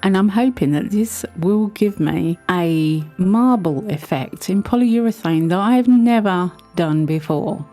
And I'm hoping that this will give me a marble effect in polyurethane that I've never done before.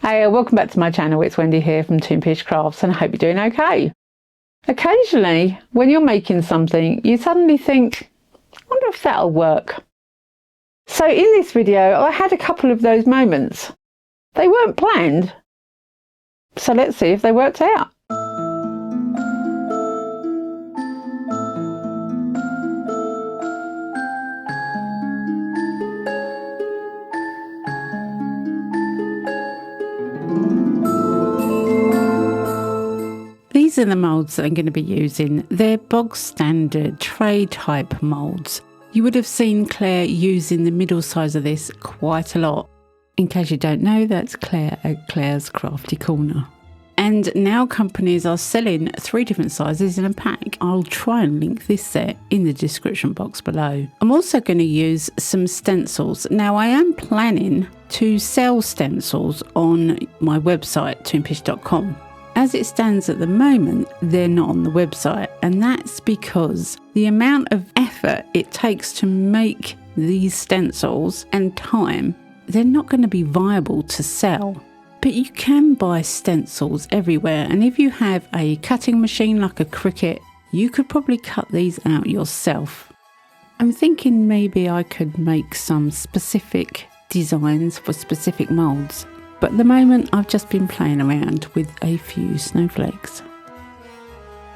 Hey, welcome back to my channel. It's Wendy here from Toonpish Crafts, and I hope you're doing okay. Occasionally, when you're making something, you suddenly think, I wonder if that'll work. So in this video, I had a couple of those moments. They weren't planned. So let's see if they worked out. These are the moulds that I'm going to be using. They're bog standard tray type moulds. You would have seen Claire using the middle size of this quite a lot. In case you don't know, that's Claire at Claire's Crafty Corner. And now companies are selling 3 different sizes in a pack. I'll try and link this set in the description box below. I'm also going to use some stencils. Now I am planning to sell stencils on my website, toonpish.com. As it stands at the moment, they're not on the website, and that's because the amount of effort it takes to make these stencils and time, they're not going to be viable to sell. But you can buy stencils everywhere, and if you have a cutting machine like a Cricut, you could probably cut these out yourself. I'm thinking maybe I could make some specific designs for specific moulds. But at the moment, I've just been playing around with a few snowflakes.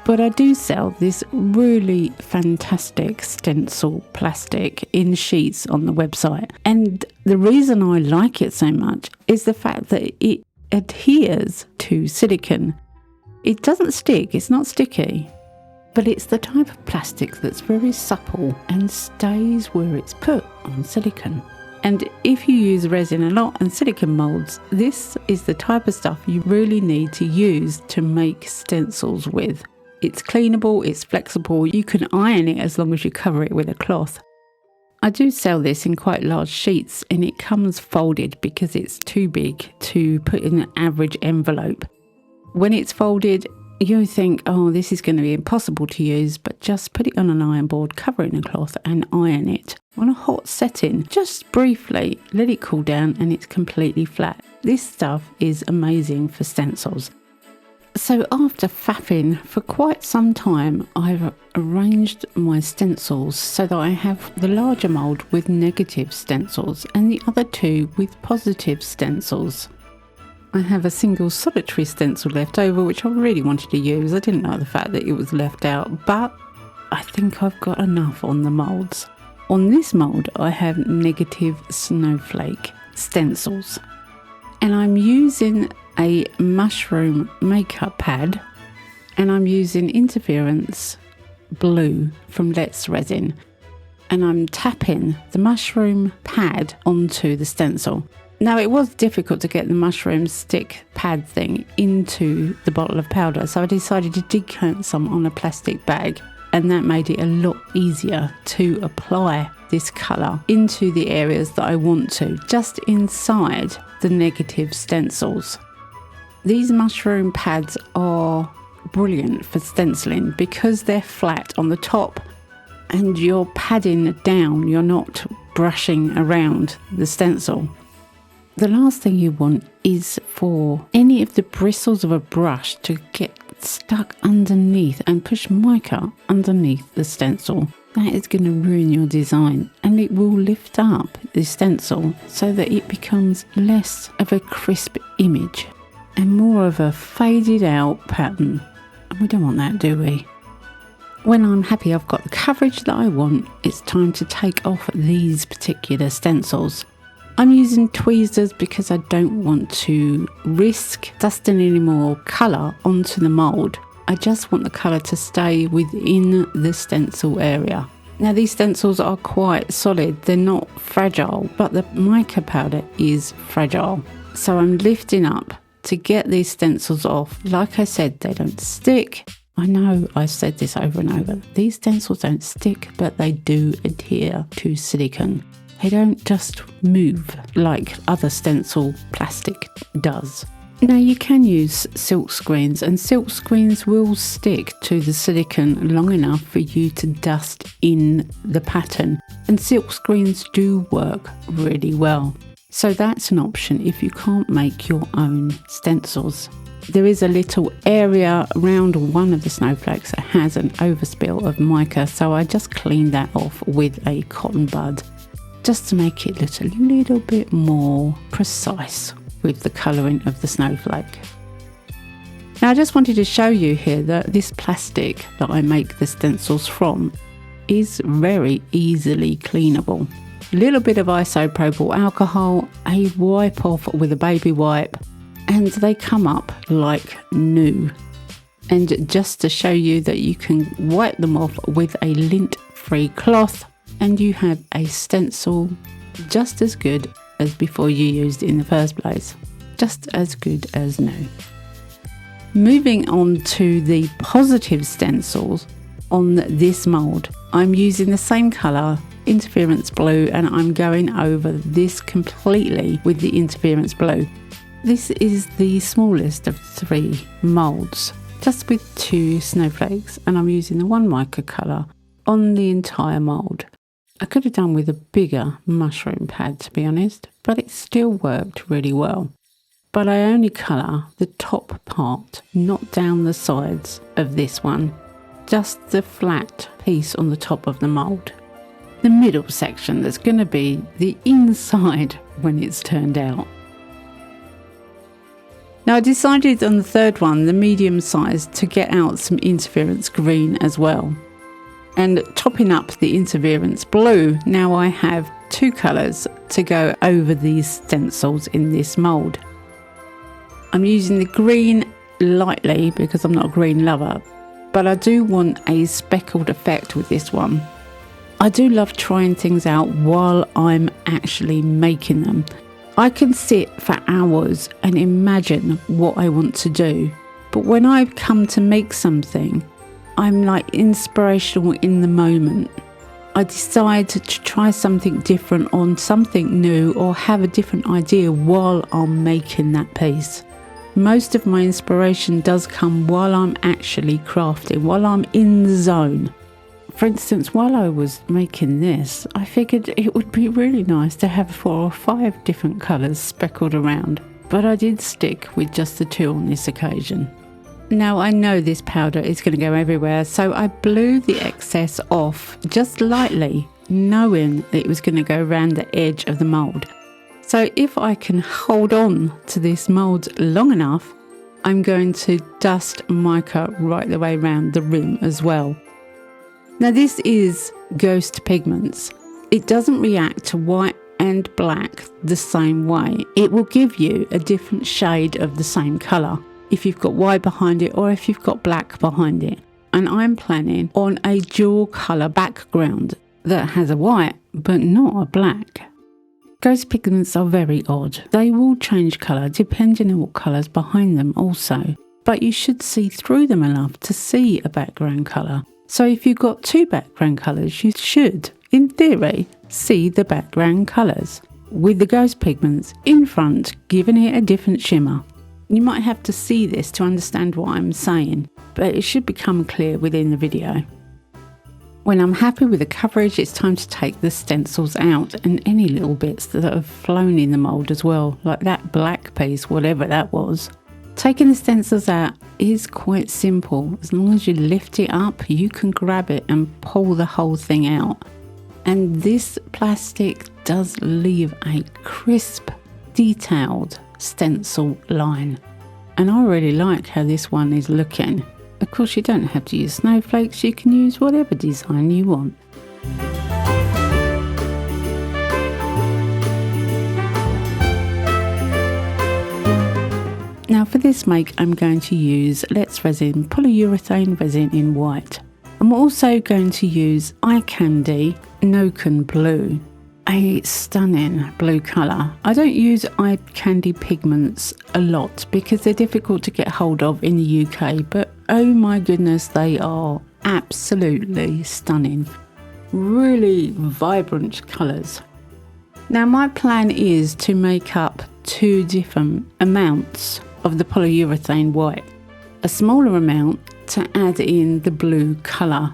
But I do sell this really fantastic stencil plastic in sheets on the website. And the reason I like it so much is the fact that it adheres to silicone. It doesn't stick, it's not sticky. But it's the type of plastic that's very supple and stays where it's put on silicone. And if you use resin a lot and silicone moulds, this is the type of stuff you really need to use to make stencils with. It's cleanable, it's flexible, you can iron it as long as you cover it with a cloth. I do sell this in quite large sheets, and it comes folded because it's too big to put in an average envelope. When it's folded, you think, oh, this is going to be impossible to use, but just put it on an iron board, cover it in a cloth and iron it on a hot setting. Just briefly, let it cool down and it's completely flat. This stuff is amazing for stencils. So after faffing for quite some time, I've arranged my stencils so that I have the larger mould with negative stencils and the other 2 with positive stencils. I have a single solitary stencil left over, which I really wanted to use. I didn't like the fact that it was left out, but I think I've got enough on the moulds. On this mould, I have negative snowflake stencils. And I'm using a mushroom makeup pad, and I'm using interference blue from Let's Resin. And I'm tapping the mushroom pad onto the stencil. Now, it was difficult to get the mushroom stick pad thing into the bottle of powder, so I decided to decant some on a plastic bag, and that made it a lot easier to apply this colour into the areas that I want to, just inside the negative stencils. These mushroom pads are brilliant for stenciling because they're flat on the top and you're padding down, you're not brushing around the stencil. The last thing you want is for any of the bristles of a brush to get stuck underneath and push mica underneath the stencil. That is going to ruin your design, and it will lift up the stencil so that it becomes less of a crisp image and more of a faded out pattern. And we don't want that, do we? When I'm happy I've got the coverage that I want, it's time to take off these particular stencils. I'm using tweezers because I don't want to risk dusting any more colour onto the mould. I just want the colour to stay within the stencil area. Now these stencils are quite solid, they're not fragile, but the mica powder is fragile. So I'm lifting up to get these stencils off. Like I said, they don't stick. I know I've said this over and over. These stencils don't stick, but they do adhere to silicone. They don't just move like other stencil plastic does. Now you can use silk screens, and silk screens will stick to the silicone long enough for you to dust in the pattern, and silk screens do work really well. So that's an option if you can't make your own stencils. There is a little area around one of the snowflakes that has an overspill of mica, so I just cleaned that off with a cotton bud just to make it look a little bit more precise with the colouring of the snowflake. Now I just wanted to show you here that this plastic that I make the stencils from is very easily cleanable. A little bit of isopropyl alcohol, a wipe off with a baby wipe, and they come up like new. And just to show you that you can wipe them off with a lint-free cloth, and you have a stencil just as good as before you used it in the first place. Just as good as new. Moving on to the positive stencils on this mould, I'm using the same colour, interference blue, and I'm going over this completely with the interference blue. This is the smallest of 3 moulds, just with 2 snowflakes, and I'm using the 1 mica colour on the entire mould. I could have done with a bigger mushroom pad, to be honest, but it still worked really well. But I only colour the top part, not down the sides of this one, just the flat piece on the top of the mould. The middle section that's going to be the inside when it's turned out. Now I decided on the third one, the medium size, to get out some interference green as well. And topping up the interference blue, now I have 2 colours to go over these stencils in this mould. I'm using the green lightly because I'm not a green lover, but I do want a speckled effect with this one. I do love trying things out while I'm actually making them. I can sit for hours and imagine what I want to do, but when I come to make something, I'm like inspirational in the moment. I decide to try something different on something new or have a different idea while I'm making that piece. Most of my inspiration does come while I'm actually crafting, while I'm in the zone. For instance, while I was making this, I figured it would be really nice to have 4 or 5 different colours speckled around, but I did stick with just the 2 on this occasion. Now I know this powder is going to go everywhere, so I blew the excess off just lightly, knowing that it was going to go around the edge of the mould. So if I can hold on to this mould long enough, I'm going to dust mica right the way around the rim as well. Now this is Ghost Pigments. It doesn't react to white and black the same way. It will give you a different shade of the same colour if you've got white behind it or if you've got black behind it. And I'm planning on a dual colour background that has a white but not a black. Ghost pigments are very odd. They will change colour depending on what colour's behind them also, but you should see through them enough to see a background colour. So if you've got 2 background colours, you should, in theory, see the background colours, with the ghost pigments in front giving it a different shimmer. You might have to see this to understand what I'm saying, but it should become clear within the video. When I'm happy with the coverage, it's time to take the stencils out and any little bits that have flown in the mould as well, like that black piece, whatever that was. Taking the stencils out is quite simple. As long as you lift it up, you can grab it and pull the whole thing out. And this plastic does leave a crisp, detailed stencil line. And I really like how this one is looking. Of course, you don't have to use snowflakes, you can use whatever design you want. Now for this make, I'm going to use Let's Resin polyurethane resin in white. I'm also going to use Eye Candy Noken Blue, a stunning blue colour. I don't use Eye Candy pigments a lot because they're difficult to get hold of in the UK, but oh my goodness, they are absolutely stunning. Really vibrant colours. Now my plan is to make up 2 different amounts of the polyurethane white. A smaller amount to add in the blue colour.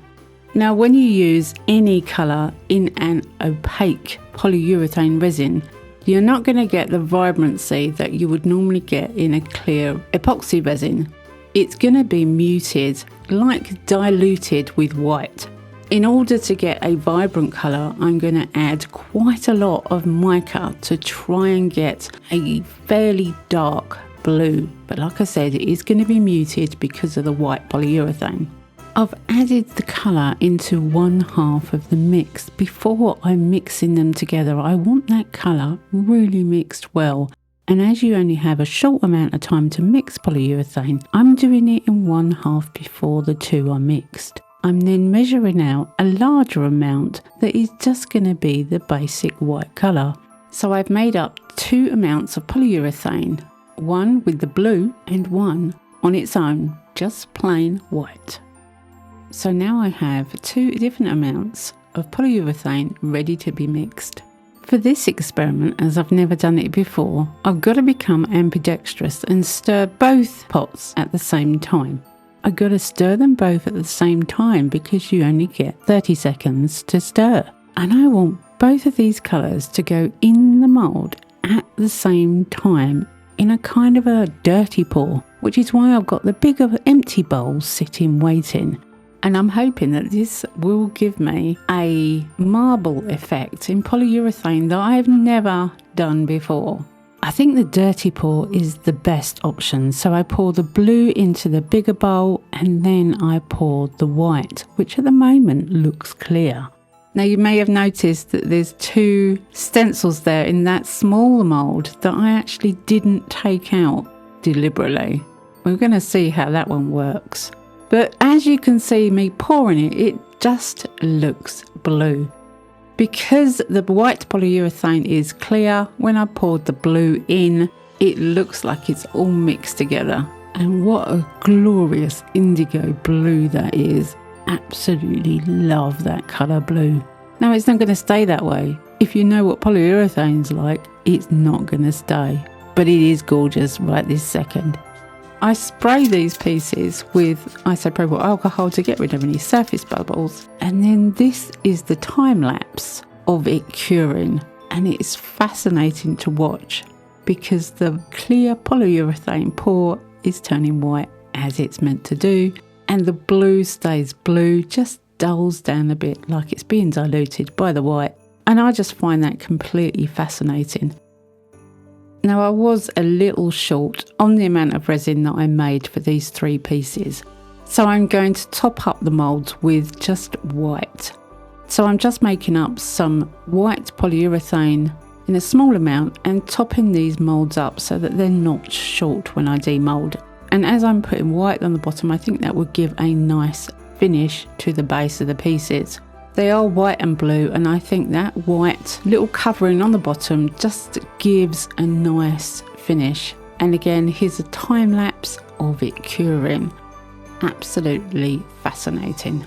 Now when you use any colour in an opaque polyurethane resin, you're not going to get the vibrancy that you would normally get in a clear epoxy resin. It's going to be muted, like diluted with white. In order to get a vibrant colour, I'm going to add quite a lot of mica to try and get a fairly dark blue. But like I said, it is going to be muted because of the white polyurethane. I've added the colour into 1/2 of the mix. Before I'm mixing them together, I want that colour really mixed well. And as you only have a short amount of time to mix polyurethane, I'm doing it in 1/2 before the 2 are mixed. I'm then measuring out a larger amount that is just going to be the basic white colour. So I've made up 2 amounts of polyurethane, one with the blue and one on its own, just plain white. So now I have 2 different amounts of polyurethane ready to be mixed. For this experiment, as I've never done it before, I've got to become ambidextrous and stir both pots at the same time. I've got to stir them both at the same time because you only get 30 seconds to stir. And I want both of these colours to go in the mould at the same time in a kind of a dirty pour, which is why I've got the bigger empty bowls sitting waiting. And I'm hoping that this will give me a marble effect in polyurethane that I've never done before. I think the dirty pour is the best option. So I pour the blue into the bigger bowl and then I pour the white, which at the moment looks clear. Now you may have noticed that there's 2 stencils there in that smaller mould that I actually didn't take out deliberately. We're going to see how that one works. But as you can see me pouring it, it just looks blue. Because the white polyurethane is clear, when I poured the blue in, it looks like it's all mixed together. And what a glorious indigo blue that is. Absolutely love that colour blue. Now it's not going to stay that way. If you know what polyurethane's like, it's not going to stay. But it is gorgeous right this second. I spray these pieces with isopropyl alcohol to get rid of any surface bubbles, and then this is the time lapse of it curing, and it's fascinating to watch because the clear polyurethane pour is turning white as it's meant to do, and the blue stays blue, just dulls down a bit like it's being diluted by the white, and I just find that completely fascinating. Now I was a little short on the amount of resin that I made for these 3 pieces. So I'm going to top up the moulds with just white. So I'm just making up some white polyurethane in a small amount and topping these moulds up so that they're not short when I demould. And as I'm putting white on the bottom, I think that would give a nice finish to the base of the pieces. They are white and blue, and I think that white little covering on the bottom just gives a nice finish. And again, here's a time lapse of it curing. Absolutely fascinating.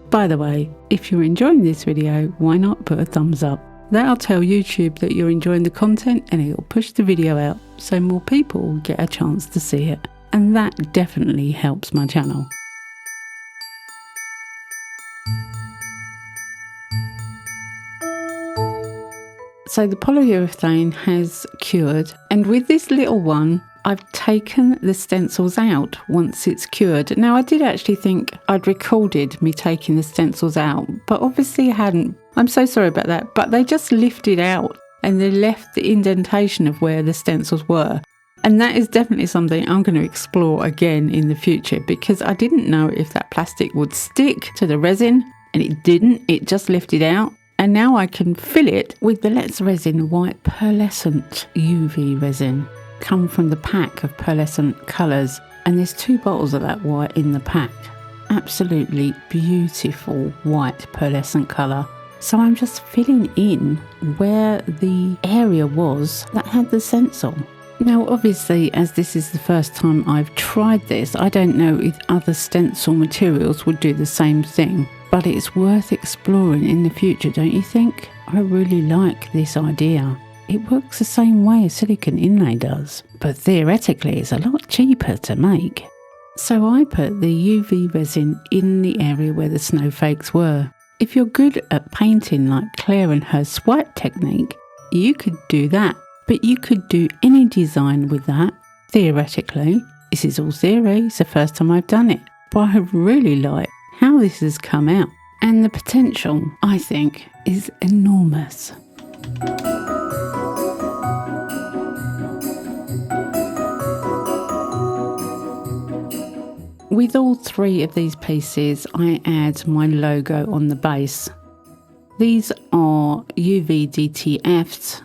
By the way, if you're enjoying this video, why not put a thumbs up? That'll tell YouTube that you're enjoying the content and it'll push the video out so more people get a chance to see it. And that definitely helps my channel. So the polyurethane has cured, and with this little one, I've taken the stencils out once it's cured. Now I did actually think I'd recorded me taking the stencils out, but obviously I hadn't. I'm so sorry about that, but they just lifted out and they left the indentation of where the stencils were. And that is definitely something I'm going to explore again in the future because I didn't know if that plastic would stick to the resin, and it didn't, it just lifted out. And now I can fill it with the Let's Resin White Pearlescent UV resin. Come from the pack of pearlescent colours, and there's 2 bottles of that white in the pack. absolutely beautiful white pearlescent colour. So I'm just filling in where the area was that had the stencil. Now obviously, as this is the first time I've tried this, I don't know if other stencil materials would do the same thing, but it's worth exploring in the future, don't you think? I really like this idea. It works the same way as silicone inlay does, but theoretically it's a lot cheaper to make. So I put the UV resin in the area where the snowflakes were. If you're good at painting like Claire and her swipe technique, you could do that. But you could do any design with that, theoretically. This is all theory, it's the first time I've done it. But I really like how this has come out. And the potential, I think, is enormous. With all three of these pieces, I add my logo on the base. These are UV DTFs.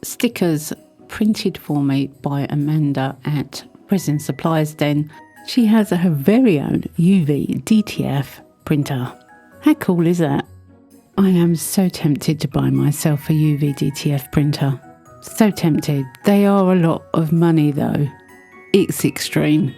Stickers printed for me by Amanda at Resin Supplies Den. She has her very own UV DTF printer. How cool is that? I am so tempted to buy myself a UV DTF printer. So tempted. They are a lot of money though. It's extreme.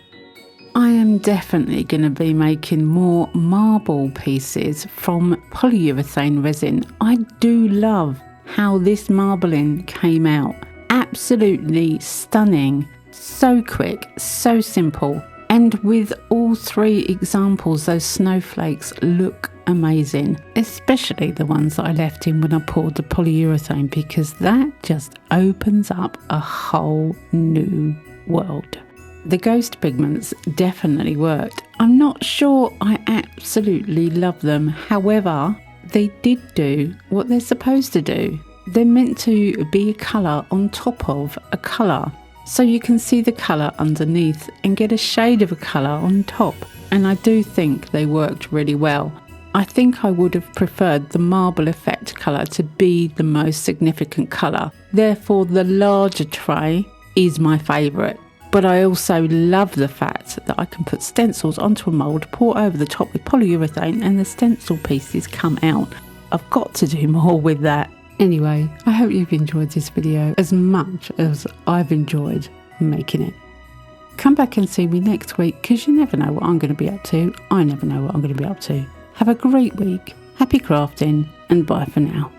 I am definitely going to be making more marble pieces from polyurethane resin. I do love how this marbling came out. Absolutely stunning. So quick, so simple. And with all three examples, those snowflakes look amazing. Especially the ones that I left in when I poured the polyurethane, because that just opens up a whole new world. The ghost pigments definitely worked. I'm not sure I absolutely love them. However, they did do what they're supposed to do. They're meant to be a colour on top of a colour. So you can see the colour underneath and get a shade of a colour on top. And I do think they worked really well. I think I would have preferred the marble effect colour to be the most significant colour. Therefore, the larger tray is my favourite. But I also love the fact that I can put stencils onto a mould, pour over the top with polyurethane, and the stencil pieces come out. I've got to do more with that. Anyway, I hope you've enjoyed this video as much as I've enjoyed making it. Come back and see me next week, because you never know what I'm going to be up to. I never know what I'm going to be up to. Have a great week, happy crafting, and bye for now.